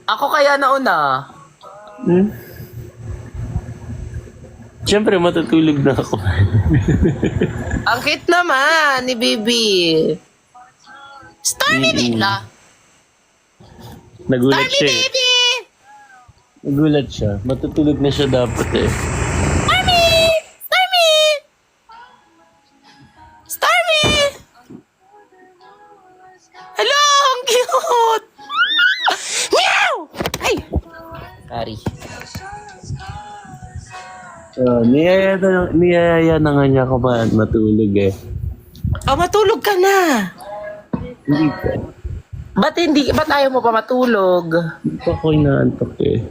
Ako kaya nauna. Hmm? Siyempre, matutulog na ako. Ang cute naman ni Bibi. Stormy Bigla. Nagulat Stormy siya eh. Baby! Nagulat siya. Matutulog na siya dapat eh. Stormy! Stormy! Stormy! Hello! Ang cute! Meow! Ay! Sorry. Niyaya na nga niya ako ba matulog eh. Oh, matulog ka na. Hindi ko. Ba't ayaw mo pa matulog? Hindi ko ako inaantok eh.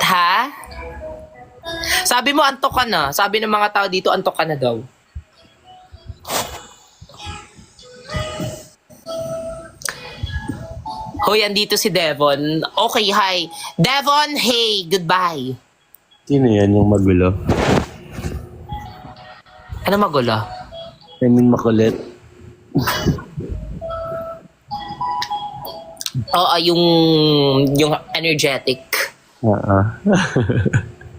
Ha? Sabi mo antok ka na. Sabi ng mga tao dito antok ka na daw. Hoy, andito si Devon. Okay, hi. Devon, hey, goodbye. Sino yan yung magulo? Ano magulo? I mean makulit. Oo, yung energetic.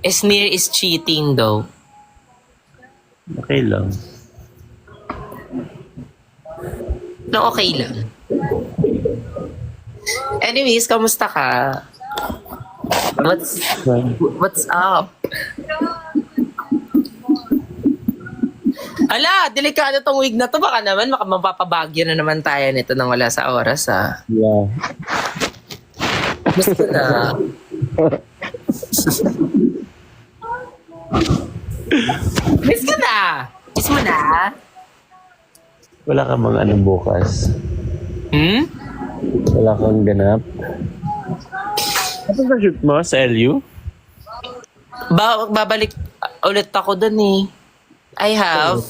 Sneer is cheating though. Okay lang. No, okay lang. Anyways, kamusta ka? What's up? Ala, delikado tong wig na to. Baka naman mapapabagyo na naman tayo nito nang wala sa oras, ha? Yeah. Gusto na. Miss ka na. Miss mo na. Wala ka mga ano bukas. Hmm? Wala kang ganap. Ano ba shoot mo sa LU? Babalik ulit ako dun eh. I have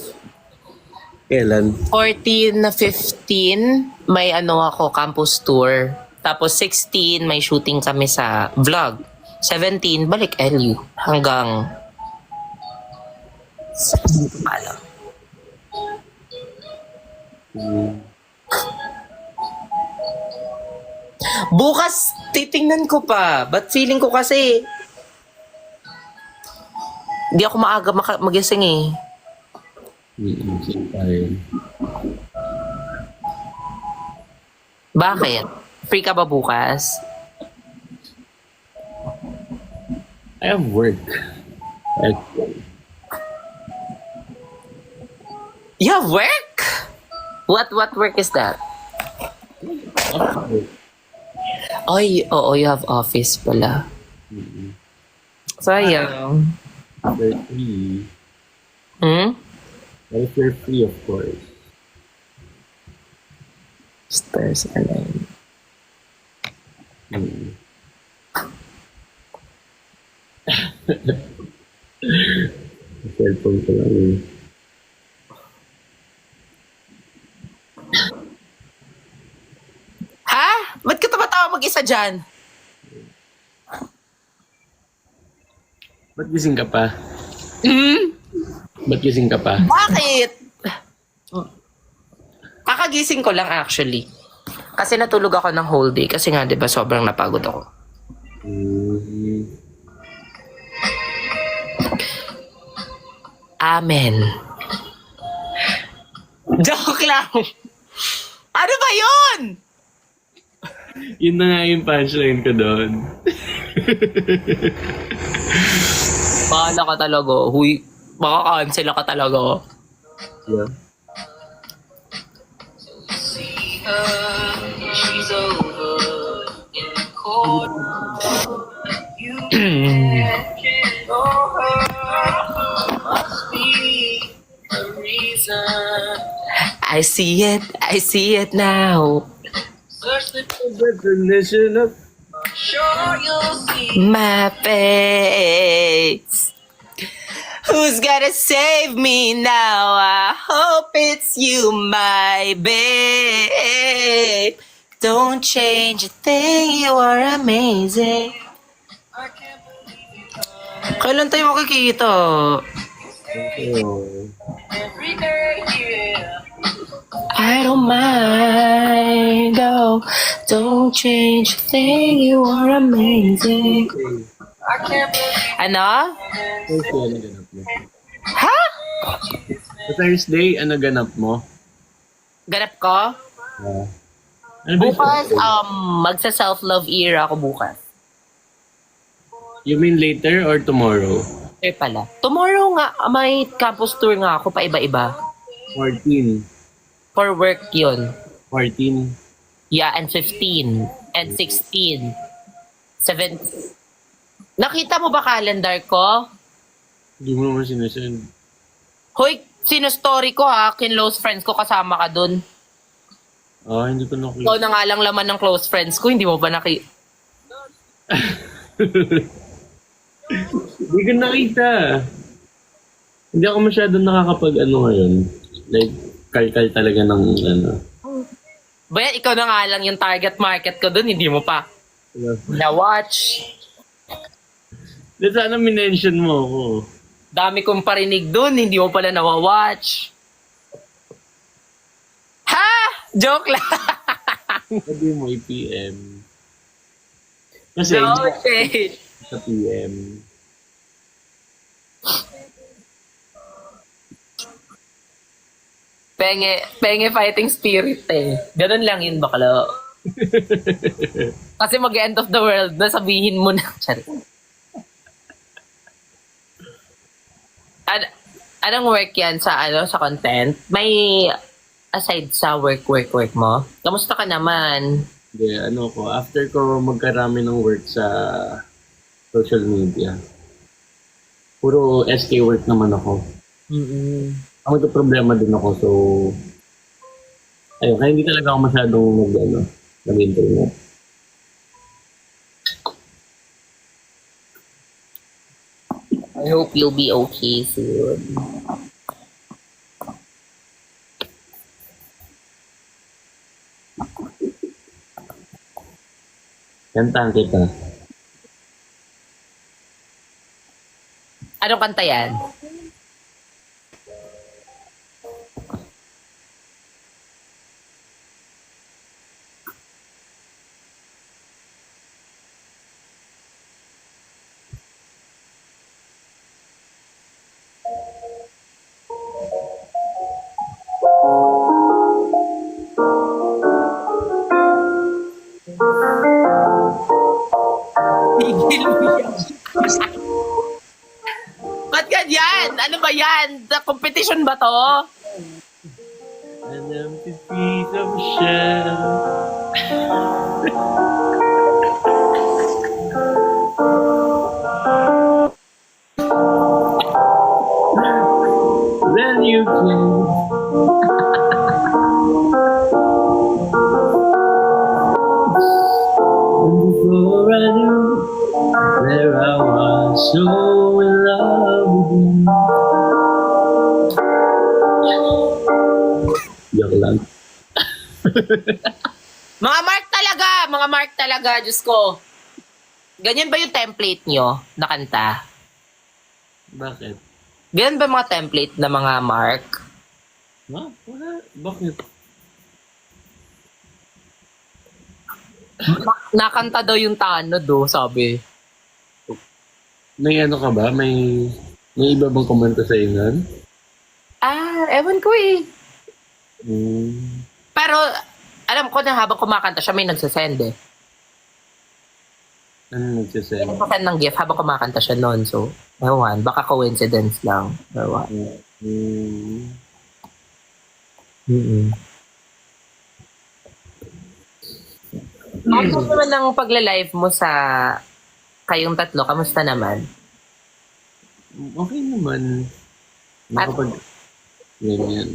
Kailan? 14 na 15, may ano ako, campus tour. Tapos 16, may shooting kami sa vlog. 17, balik LU. Hanggang... Alam. Bukas, titingnan ko pa. But feeling ko kasi... Di ako maaga magising eh. Ayun. Bakit? Free ka ba bukas? I have work. You have work? What work is that? Oo, you have office pala. Sayang. They're free. Hmm? But if you're free, of course. Stars align. Cellphone ko lang eh. Ha? Ba't ka tumatawa mag-isa dyan? Ba't gising ka pa? Hmm? Ba't gising ka pa? Bakit? Kakagising ko lang actually. Kasi natulog ako ng whole day. Kasi nga, di ba, sobrang napagod ako. Amen. Joke lang. Ano ba yun? Yun na nga yung punchline ko doon. Bahala ka talaga. Huy, makakancel ka talaga. Yeah. She's over in the corner. You can't know her. Must be a reason. I see it now. Search the definition of Sure you'll see my face. Who's gonna save me now? I hope it's you, my babe. Don't change a thing, you are amazing. Kailan tayo makikita? So, I don't mind, oh, don't change a thing, you are amazing. Ano? Thursday, ano ganap mo? Ha? Sa Thursday, ano ganap mo? Ganap ko? Ano ba yung Bukas, Thursday? magsa-self-love era ako bukas. You mean later or tomorrow? Pala. Tomorrow nga, may campus tour nga ako, pa-iba-iba. 14. For work yun. 14. Yeah, and 15. And 16. 7. Nakita mo ba calendar ko? Hindi mo naman sinasend. Hoy, sino-story ko ha? Kin-close friends ko, kasama ka dun. Hindi ko nakita. Ikaw na nga lang laman ng close friends ko, hindi mo ba Hindi ko nakita. Hindi ako masyadong nakakapag ngayon. Like, kalkal talaga ng Bayan, ikaw na nga lang yung target market ko dun, hindi mo pa na-watch. Sana minention mo ako. Dami kong parinig dun, hindi mo pala na-watch. Ha? Joke lang. Sabi mo i-PM. Kasi No hindi shade. sa PM. Penge fighting spirit eh. Ganun lang yun, bakla. Kasi mag-end of the world na, sabihin mo na. Sorry. Anong work yan sa sa content? May aside sa work mo? Kamusta ka naman? Hindi, after ko magkarami ng work sa social media, puro SK work naman ako. Ang ito problema din ako, so ayun, kaya hindi talaga ako masyadong nag-internet. I hope you'll be okay soon. Kantahan kita. Anong kanta yan? Tigil mo yan. Ba't ganyan? Ano ba yan? Competition ba to? An empty piece of shell. Then you can. And before I knew where I was, so in love with you. Joke lang. Mga mark talaga, Diyos ko. Ganyan ba yung template nyo na kanta? Bakit? Ganyan ba mga template na mga mark? Ha? Wala. Bakit? Nakanta daw yung Tano do, sabi. May ka ba? May iba bang komento sa inyo? Ewan ko eh. Hmm. Pero, alam ko na habang kumakanta siya, may nagsasend eh. Ano nagsasend? Nagsasend ng gift habang kumakanta siya noon. So, ewan, baka coincidence lang. Ewan. Ano naman ang pagla-live mo sa kayong tatlo? Kamusta naman? Okay naman. Nakapag... Ganyan.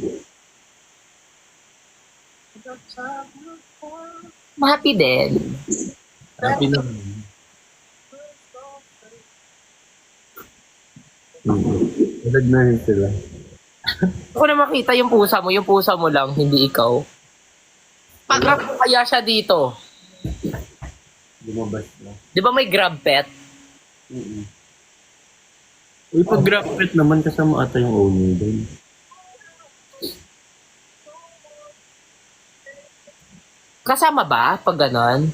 Happy din. Happy naman. Agad na rin sila. Ako na makita yung pusa mo lang, hindi ikaw. Pag-grab mo kaya siya dito. Lumabas na. Di ba may grab pet? Mm-mm. Uy, pag graphite naman, kasama ata yung owner doon. Kasama ba pag ganon?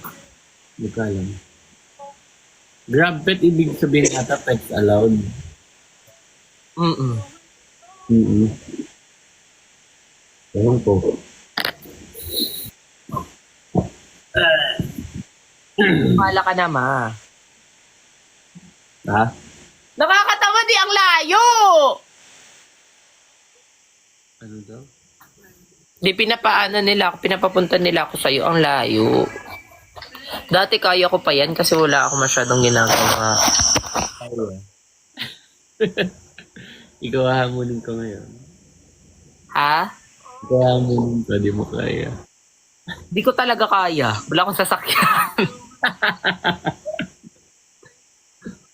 Hindi ko alam. Grab pet, ibig sabihin ata pets allowed. Mm-mm. Mm-mm. Ewan ko. Wala ka na, ma. Ha? Nakakatawa di ang layo! Ano daw? Di pinapaano nila ako, pinapapunta nila ako sa'yo, ang layo. Dati kaya ko pa yan kasi wala ako masyadong ginagawa. Ayun. Ikaw hahamunin ko ngayon. Ha? Ikaw hahamunin ko, di mo kaya. Di ko talaga kaya. Wala akong sasakyan.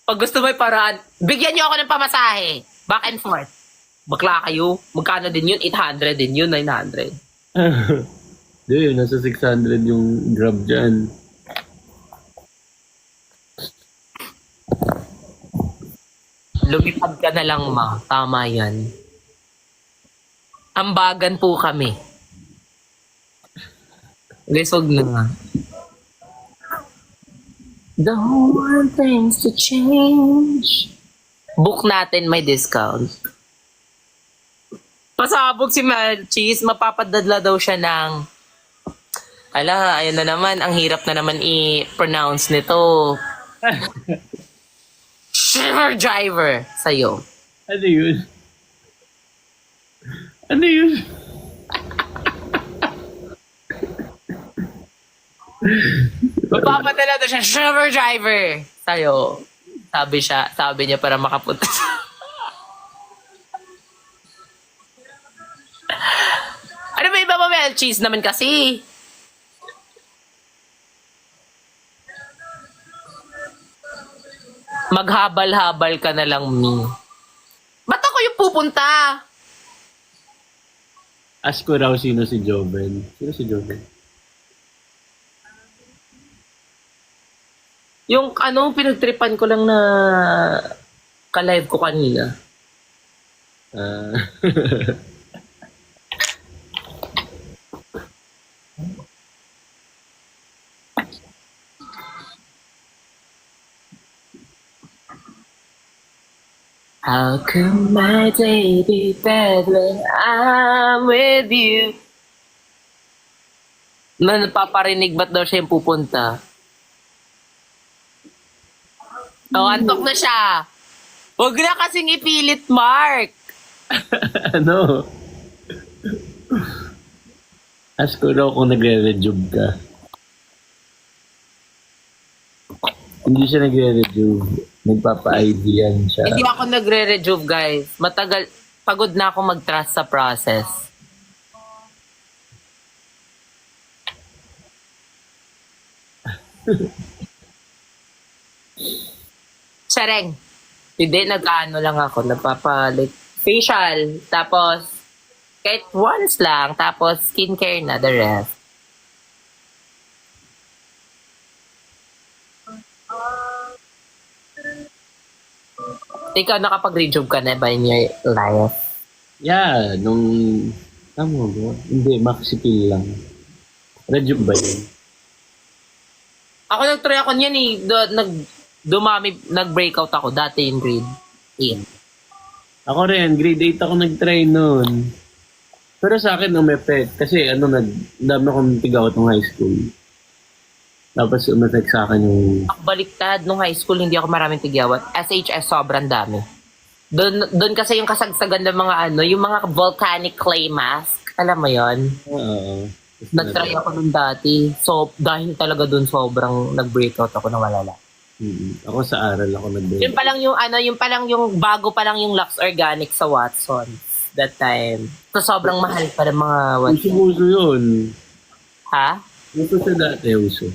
Pag gusto mo yung paraan, bigyan niyo ako ng pamasahe. Back and forth. Bakla kayo. Magkano din yun? 800 din yun, 900. Di, nasa 600 yung grab dyan. Lumipad ka na lang, ma. Tama yan. Ambagan po kami. Lisog na nga. Don't want things to change. Book natin, may discount. Pasabog si Melchis, mapapadadla daw siya ng... Ala, ayun na naman, ang hirap na naman i-pronounce nito. Shiver driver sa'yo. Ano yun? Ano yun? Mapapadala daw siya, shiver driver sa'yo. Sabi niya para makapunta sa... Ano ba iba mo, Melchis naman kasi? Maghabal-habal ka na lang, mi. Ba't ako yung pupunta? Ask ko raw sino si Joven. Sino si Joven? Yung ano, pinagtripan ko lang na ka-live ko kanina. Ah. How come my day be bad when I'm with you? Napaparinig ba't daw siya yung pupunta? Oh, antok na siya. Huwag na kasing ipilit, Mark. Ano? Ask ko raw kung nagre-rejuve ka. Hindi siya nagre-rejuve. Nagpapa-IV yan siya. Hindi ako nagre-rejuve, guys. Matagal, pagod na ako mag-trust sa process. Sareng. Hindi, nag-ano lang ako. Nagpapalit facial. Tapos, kahit once lang. Tapos, skincare na, the rest. Ikaw, nakapag-rejuve ka na ba in your life? Yeah, nung... Tama ba? Hindi, maxipil lang. Rejuve ba yun? Ako nag-try ako niyan eh. Nag-breakout ako dati in grade 8. Ako rin, grade 8 ako nag-try noon. Pero sa akin, umepek. Kasi dami akong tigaw ng high school. Tapos umepek sa akin yung... Baliktad, nung high school, hindi ako maraming tigyawat. SHS, sobrang dami. Doon kasi yung kasagsagan ng mga yung mga volcanic clay mask. Alam mo yon. Oo. Nag-try ako nun dati. So, dahil talaga doon sobrang nag-breakout ako na malala. Ako sa aral ako nag-break. Yun pa lang yung bago pa lang yung Lux Organic sa Watsons that time. So, sobrang mahal pa ng mga Watsons. Uso yun. Ha? Uso sa dati, uso.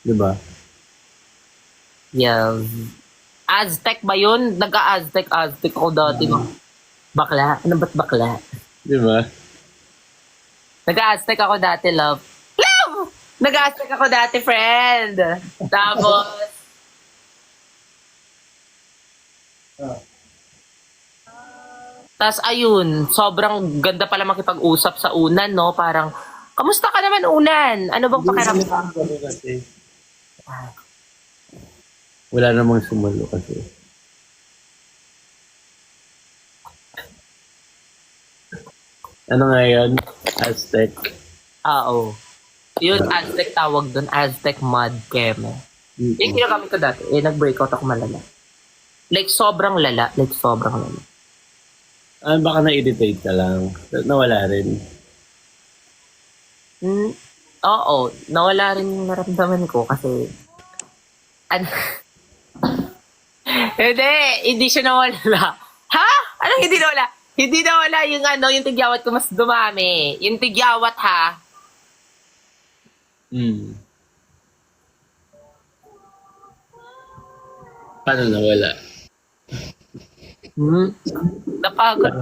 Diba? Yeah. Aztec ba yun? Nag-Aztec ako dati. Bakla? Ano ba't bakla? Diba? Nag-Aztec ako dati, love. Love! Nag-Aztec ako dati, friend. Tapos, Tas ayun, sobrang ganda pala makipag-usap sa unan, no? Parang, kamusta ka naman unan? Ano bang pakiramdam? Kasi wala namang sumalo kasi. Ano nga yun? Aztec. Oo. Yun, Aztec tawag doon. Aztec mud keme. Yung ginagamit ko dati, nag-breakout ako malala. Like, sobrang lala. Like, sobrang lala. Baka na-irritate ka lang. Nawala rin. Oo, nawala rin yung naramdaman ko kasi... hindi siya nawala. Ha? Anong hindi nawala? Hindi nawala yung yung tigyawat ko mas dumami. Yung tigyawat ha. Paano nawala? Napagod.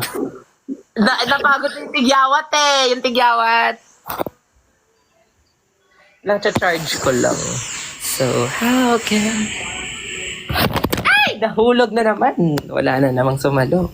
Napagod yung tigyawat eh. Yung tigyawat. Nang-charge ko lang. So, how can... Ay! Nahulog na naman. Wala na namang sumalo.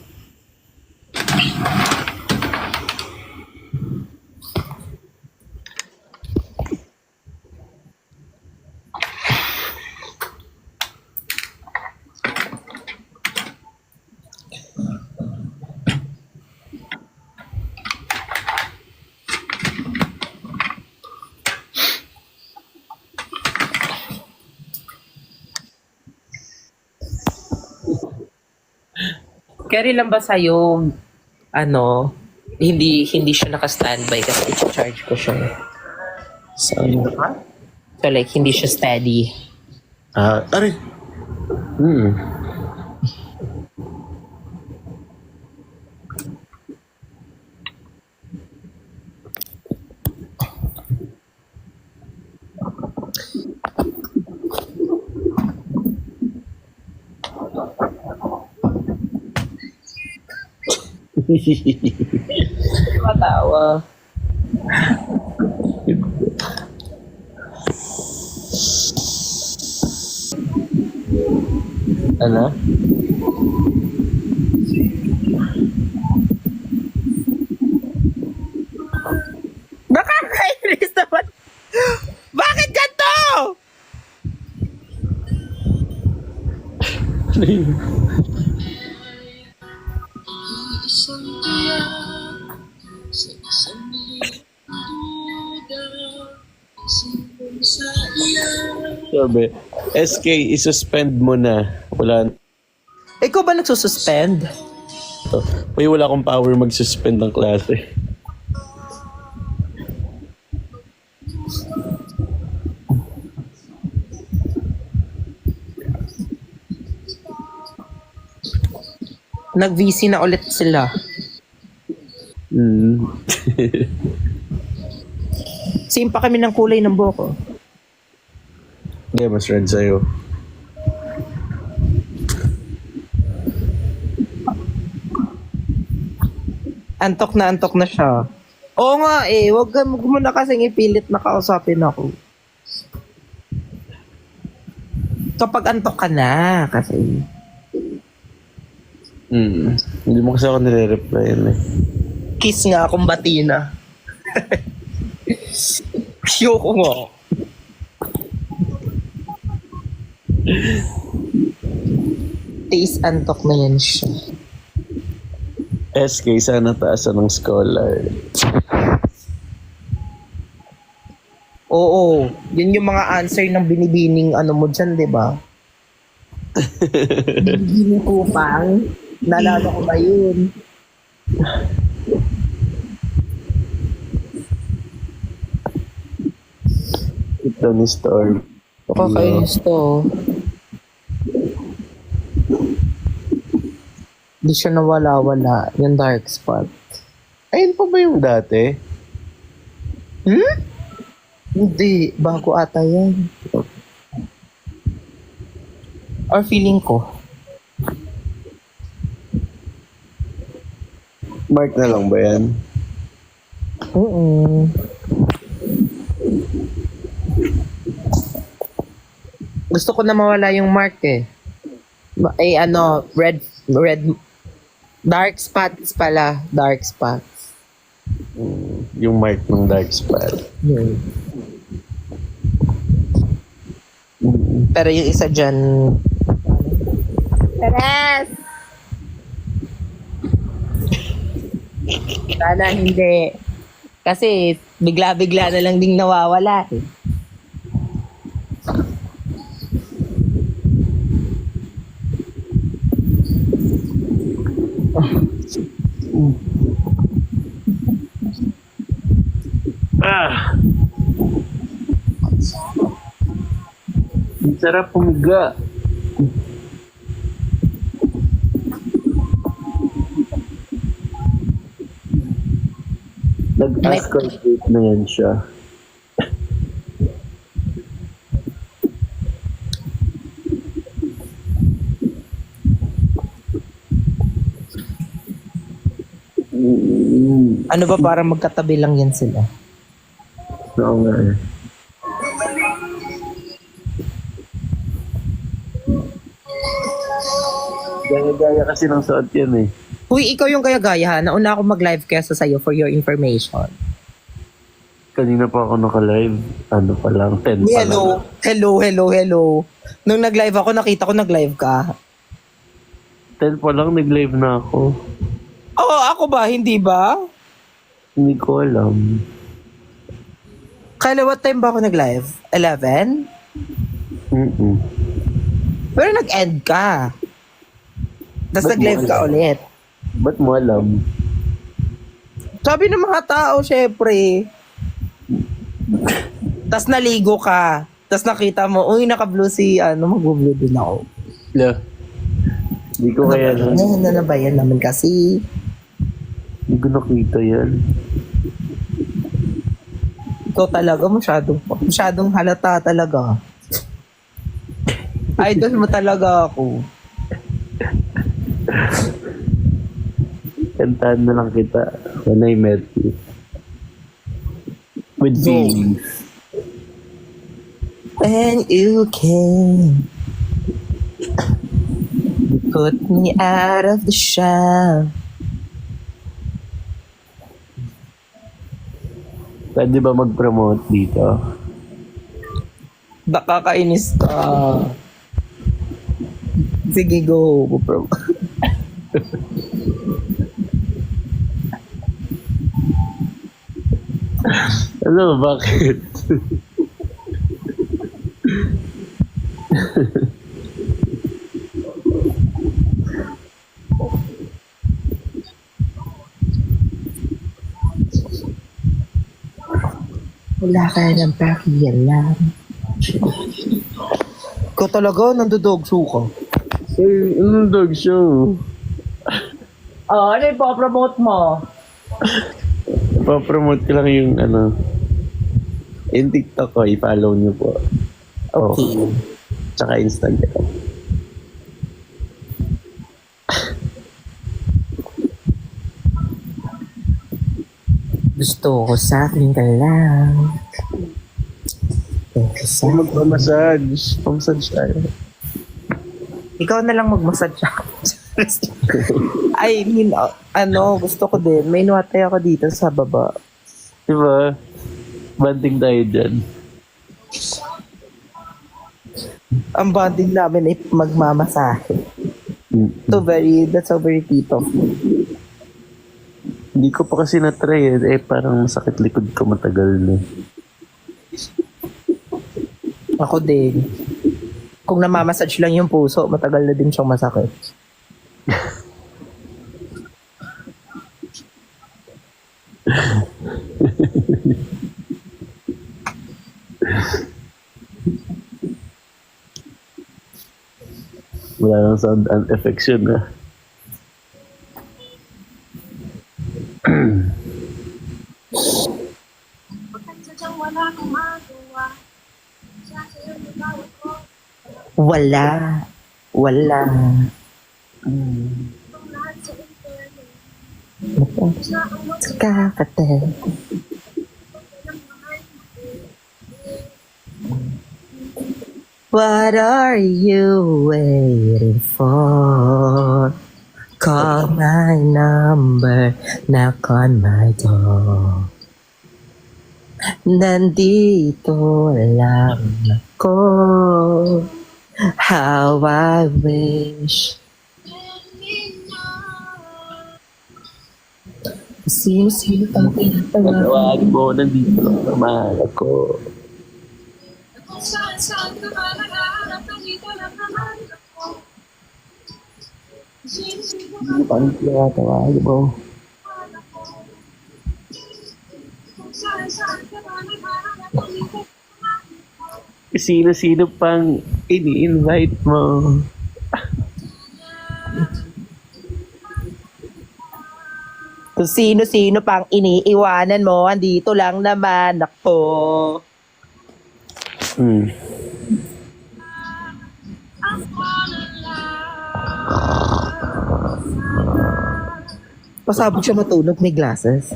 Carry lang ba sa'yo, hindi siya naka-standby kasi i-charge ko siya. So, so like, hindi siya steady. Aray. Matawa. Ano? Nakakainis naman. Bakit ganito? Sabi, SK, isuspend mo na. Wala. Ikaw ba nagsususpend? May wala akong power mag-suspend ng klase. Nag-VC na ulit sila. Same pa kami ng kulay ng buhok ko. Hindi, mas red sa'yo. Antok na siya. Oo nga eh, wag mo na kasing ipilit na kausapin ako. Kapag antok ka na, kasi... Hindi mo kasi ako nire-reply eh. Kiss nga akong batina. Ayoko nga. Taste antok na yan siya. SK, sana taasan ng scholar. Oo, yun yung mga answer ng binibining mo dyan, di ba? Binibining kupang. Nalala ko ba yun? Ito ni Storm. Kakainis to. Di siya nawala-wala. Yung dark spot. Ayun pa ba yung dati? Hindi. Bago ata yan. Or feeling ko. Mark na lang ba yan? Oo. Gusto ko na mawala yung mark eh. Red Red, dark spots pala. Dark spots. Yung mark ng dark spot. Hmm. Pero yung isa dyan... Teres! Sana hindi. Kasi bigla-bigla na lang ding nawawala eh. Ah! Ang sarap pumiga. Nag-ascoltate na yan siya. Ano ba, parang magkatabi lang yan sila. Oo nga eh. Gaya-gaya kasi ng suot yan eh. Uy, ikaw yung kaya-gaya ha. Nauna ako mag-live kesa sa'yo for your information. Kanina pa ako naka-live. Ano pa lang, 10 pa lang. Hello. Nung nag-live ako, nakita ko nag-live ka. 10 pa lang, nag-live na ako. Oo, ako ba? Hindi ba? Hindi ko alam. Kala, what time ba ako nag-live? 11? Mm-mm. Pero nag-end ka. Tapos Ba't nag-live mo ka alam? ulit. Ba't mo alam? Sabi ng mga tao, syempre. Tapos naligo ka. Tapos nakita mo, uy, naka-blue si, mag-blue din ako. La. Hindi ko kaya na. Ano ba yan naman kasi? Hindi ko nakita yan. Ikaw talaga, masyadong halata talaga. Idol mo talaga ako. Kantahan na lang kita when I met you. With feelings. When you came, you put me out of the shell. Pwede ba mag-promote dito? Baka kainis ka. Sige, go. Bro. Ano, bakit? Wala ka ng pakialam. Ikaw talaga, nandodogso ka. Eh, anong dog show? Ano yung promote mo? Pa-promote ko lang yung yung TikTok ko, i-follow niyo po. Okay. Oh, tsaka Instagram. Gusto ko sa akin ka lang. Sa... Magpamassage. Pamassage tayo. Ikaw na lang mag-massage ako. I mean, gusto ko din. May inuatay ako dito sa baba. Diba? Banding tayo dyan. Ang bonding namin ay magmamasahe. That's so very tito. Hindi ko pa kasi na-try eh. Parang masakit likod ko matagal na. Ako din. Kung namamassage lang yung puso, matagal na din siyang masakit. Wala nang sound and effects yun ah. Wala. Kakate. What are you waiting for? Call my number, knock on my door. Nandito lang ako. How I wish. Sino pang pinatawag? Tawag mo, nandito lang naman ako. Sino pang pinatawag mo? Sino pang ini-invite mo? Kung sino-sino pang iniiwanan mo, andito lang naman ako. Hmm. Pasabog siya matulog, may glasses.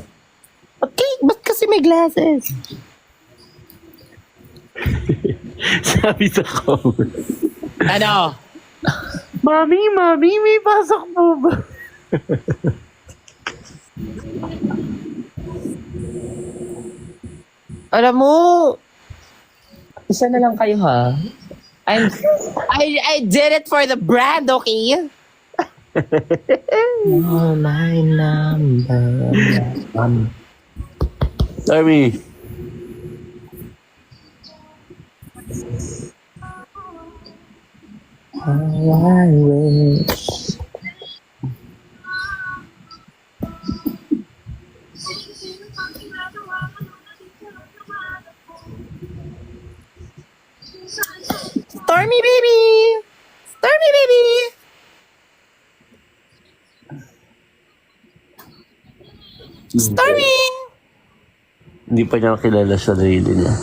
Okay, ba't kasi may glasses? Sabi sa comment. Ano? Mami, may pasok po ba? Alam mo, isa na lang kayo ha. I did it for the brand, okay? Oh, my number. Sorry. How I wish. Stormy baby! Stormy baby! Stormy! Hindi pa niya kilala sa sarili niya.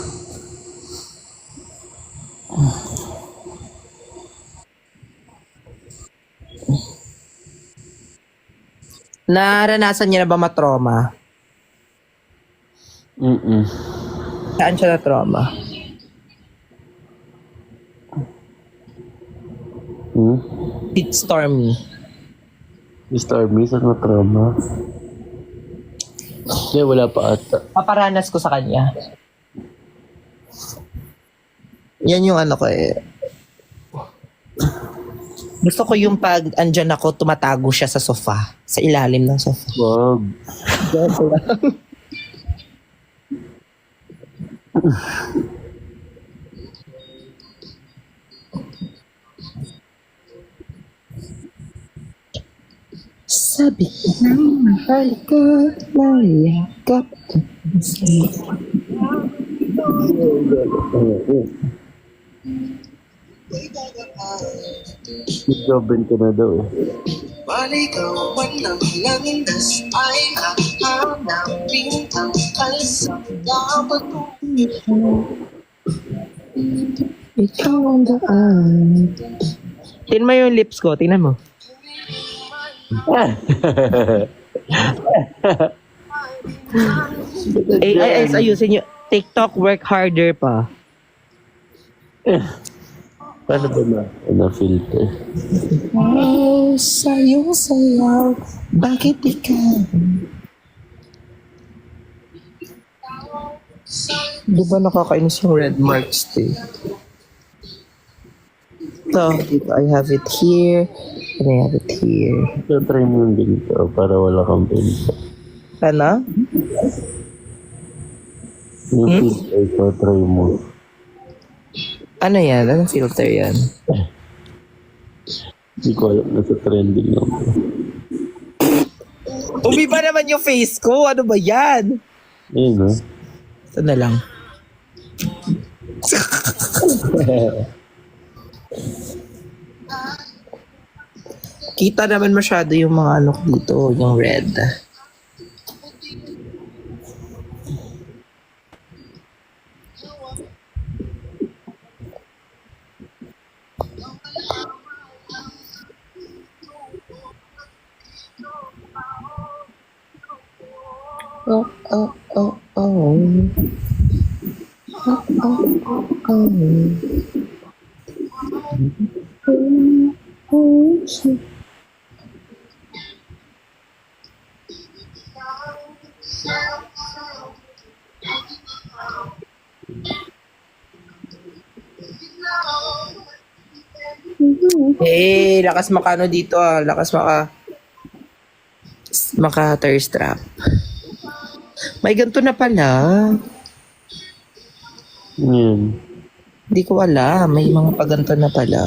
Naranasan niya na ba matroma? Saan siya na trauma? It's Stormy. Mr. Miss, ano trauma? Hindi, wala pa ata. Paparanas ko sa kanya. Yan yung ano ko eh. Gusto ko yung pag andyan ako, tumatago siya sa sofa. Sa ilalim ng sofa. Wag. Sabi ko na mahal ka, mayakap ka. Nag-joben ka na daw eh. Maligawan ng landas ay hahanapin ang kalsang dapat kong Ikaw ang daan. Tingnan mo yung lips ko, tingnan mo. AIS, ayusin nyo. TikTok, work harder pa. Paano ba na filter? Oh, sa'yo sayaw, bakit ikaw? Di ba nakakainis yung red marks eh? So, I have it here, and I have it here. So, try mo yung ganito para wala kang filter. Ano? Yung filter ko, try mo. Ano yan? Anong filter yan? Hindi ko alam, nasa trending naman. Umiba naman yung face ko. Ano ba yan? Ayun no? Ito na lang. Kita naman masyado yung mga ano dito, yung red. Oh, oh, oh, oh. Oh, oh, oh, oh. Eh, lakas makano dito ah. Lakas maka thirst trap. May ganito na pala. Yan. Hindi ko alam. May mga paganto na pala.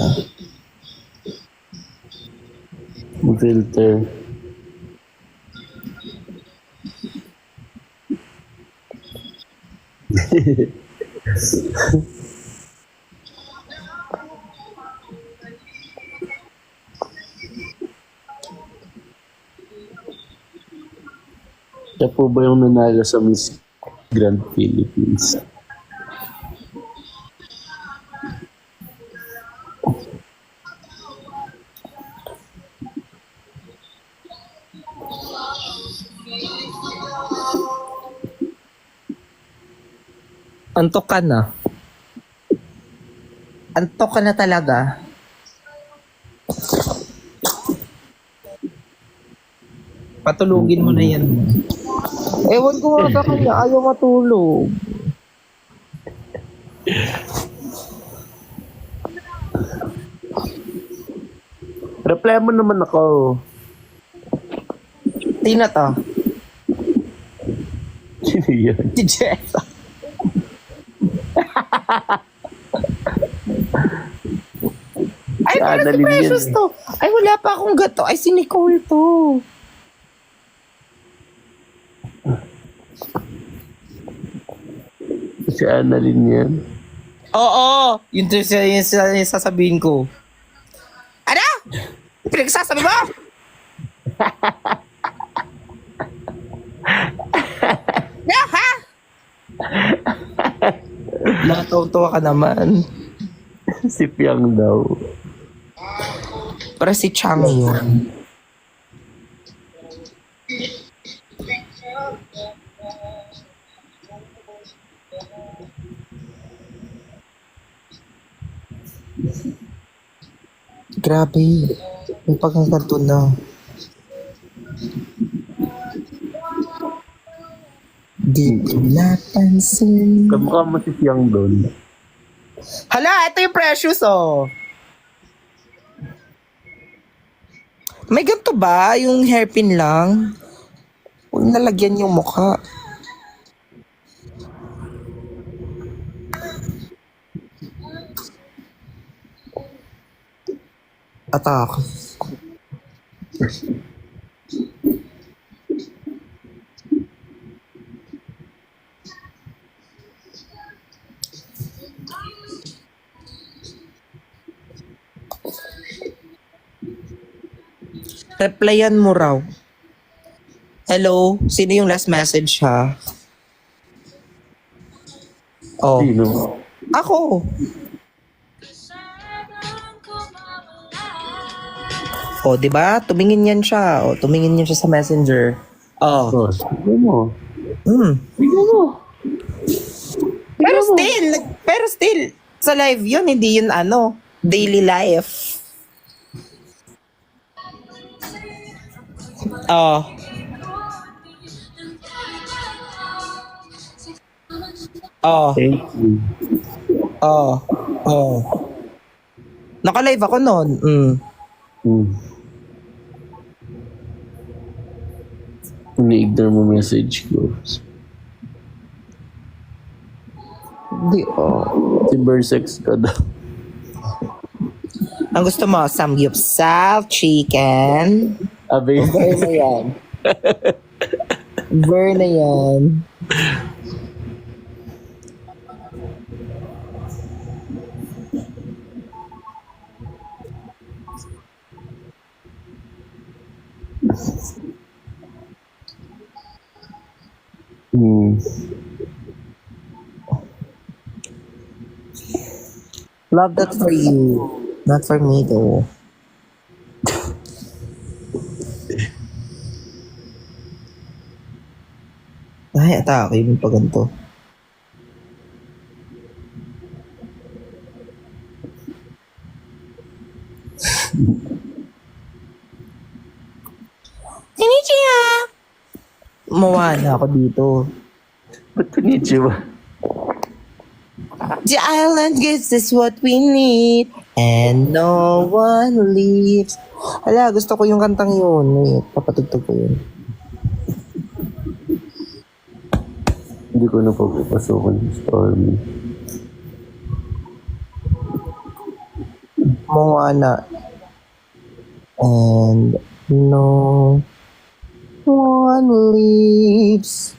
Filter. Siya po ba yung nanalo sa Miss Grand Philippines? Antok ka na. Antok ka na talaga. Patulugin mo na yan. Ewan ko nga sa kanya, ayaw matulog. Reply mo naman ako. Sino to? Sino yan? Si Jessa. Ay, Si para si Annalyn Precious yan, to. Ay, wala pa akong gato. Ay, si Nicole to. Si Annalyn yan. Oo. Yung sasabihin ko. Ano? Pinagsasabi mo? Yeah, ha? Nakatawa ka naman. Si Piang daw. Para si Chang yun. Grabe. May pagkakanto na. Di ko napansin. Kamukha mo si Piang doon. Hala, ito yung Precious, oh. May ganito ba? Yung hairpin lang? Huwag nalagyan yung mukha. Atake. Replyan mo raw. Hello? Sino yung last message ha? Oh. Sino? Ako. Oh, 'di ba? Tumingin yan siya. Oh, tumingin yan siya sa Messenger. Oh. Oh, sige mo. Sige mo. Pero still sa live 'yun, hindi 'yun ano, daily life. Oh. Oh. Thank you. Oh. Oh. Naka-live ako noon. Ini-ignore mo message ko. Di, oh. Si Bersex ka daw. Ang gusto mo, samgyupsal, chicken. Abe. Burn na yan. Burn na yan. Love that for you. Not for me though. Ay, atake yung pa ganito. Konnichiwa! Mawala ako dito. Ba't konnichiwa? The island gives us what we need, And no one leaves. Hala, gusto ko yung kantang yun. Wait, papatugtog ko yun. Hindi ko na pagpapasukan yung Stormy. Moana. And no one leaves.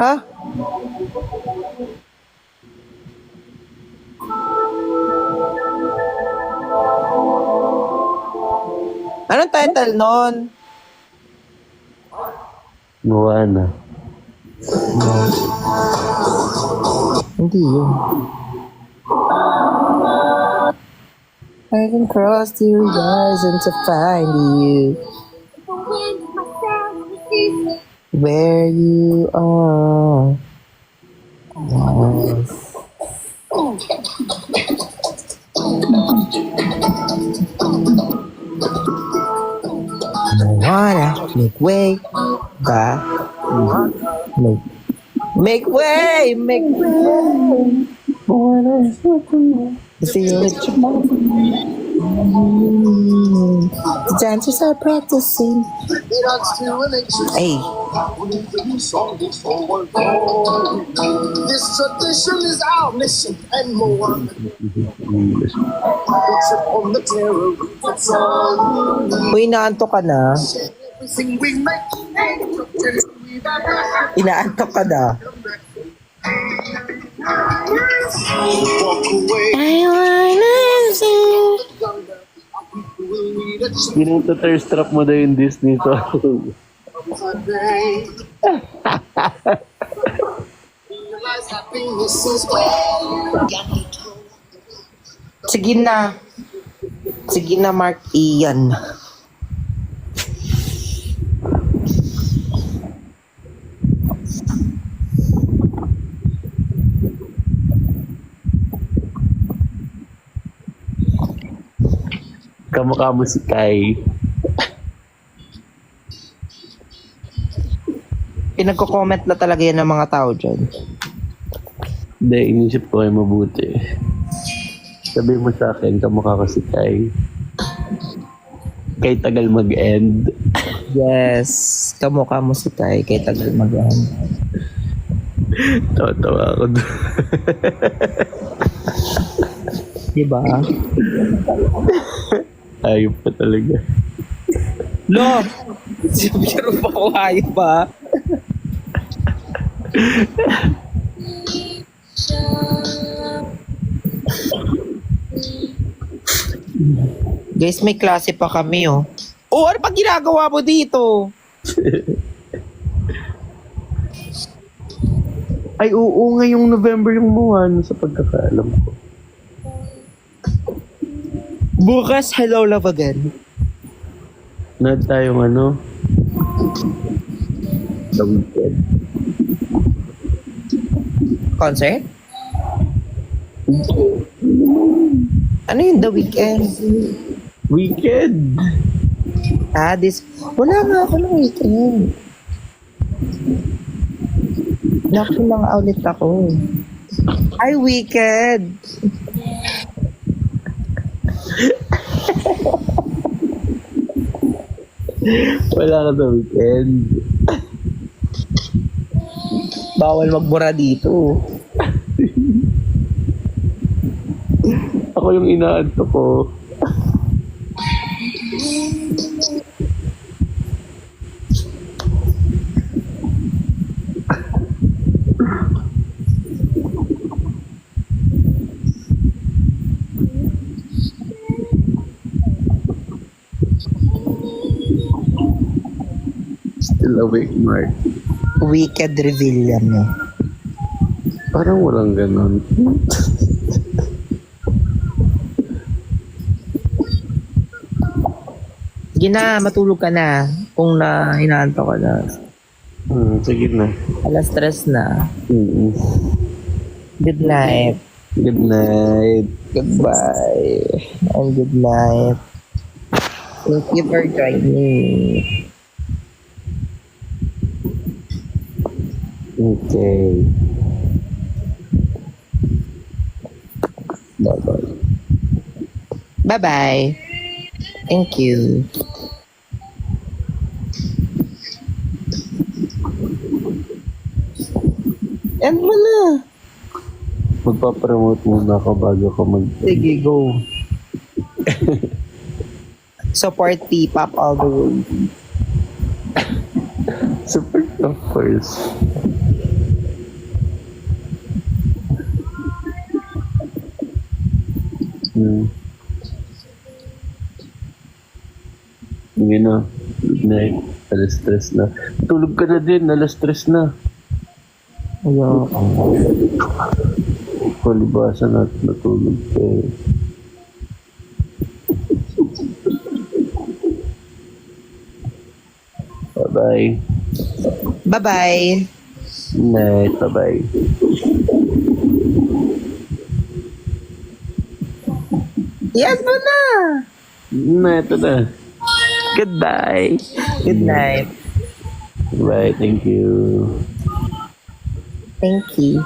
Ha? Anong title nun? Moana. Hindi yun. I can cross your horizon to find you. Where you are. Yes. Moana, make way, back, make way, make way. Moana, feel it. The dancers are practicing. Hey. This tradition is our mission and more. English. Worship on the terror. That's all. Uy, inaantok ka na. Everything we make. Inaantok ka na. Walk away. I wanna see. Pinang-thirstrap mo na yung Disney song. Sige na. Sige na, Mark Ian. Kamukha mo si Kai. Pinagko-comment na talaga yan ng mga tao dyan. Hindi, inisip ko ay mabuti. Sabi mo sa akin, kamukha ko si Kai. Kay tagal mag-end. Yes. Kamukha mo si Tay. Kay tagal mag-ano. Tawa-tawa ako doon. Diba? Ayop pa talaga. Lo! Biro pa ko hayop ba? Guys, may klase pa kami, oh. Oh, ano pa ginagawa mo dito? Ay, oo, ngayong November yung buwan sa pagkakaalam ko. Bukas, hello love again. Na tayong ano? The Weeknd. Concert? Ano yung The Weeknd? Weekend! Ah, wala nga ako ng weekend. Naku lang ulit ako. Ay, weekend! Wala ka sa weekend. Bawal magbura dito. Ako yung inaanto ko. Still awake, Mark. Wicked reveal yan, eh. Parang walang ganon. Sige na, matulog ka na. Kung hinahanto ka na. Sige na. Alas 3 na. Mm-mm. Good night. Good night. Goodbye. And good night. Thank you for joining me. Okay. Bye-bye. Bye-bye. Thank you. End mo na. Magpapromote muna ako bago ko mag... Sige, go. Support P-pop all the way. Super of course. Sige na. Good night. Alas stress na. Tulog ka na din. Alas stress na. Ayaw. Palibasan at natulog ka eh. Bye-bye. Bye-bye. Good night. Bye-bye. Yan mo na. Ito na. Goodbye. Good night. Bye. Thank you. Thank you.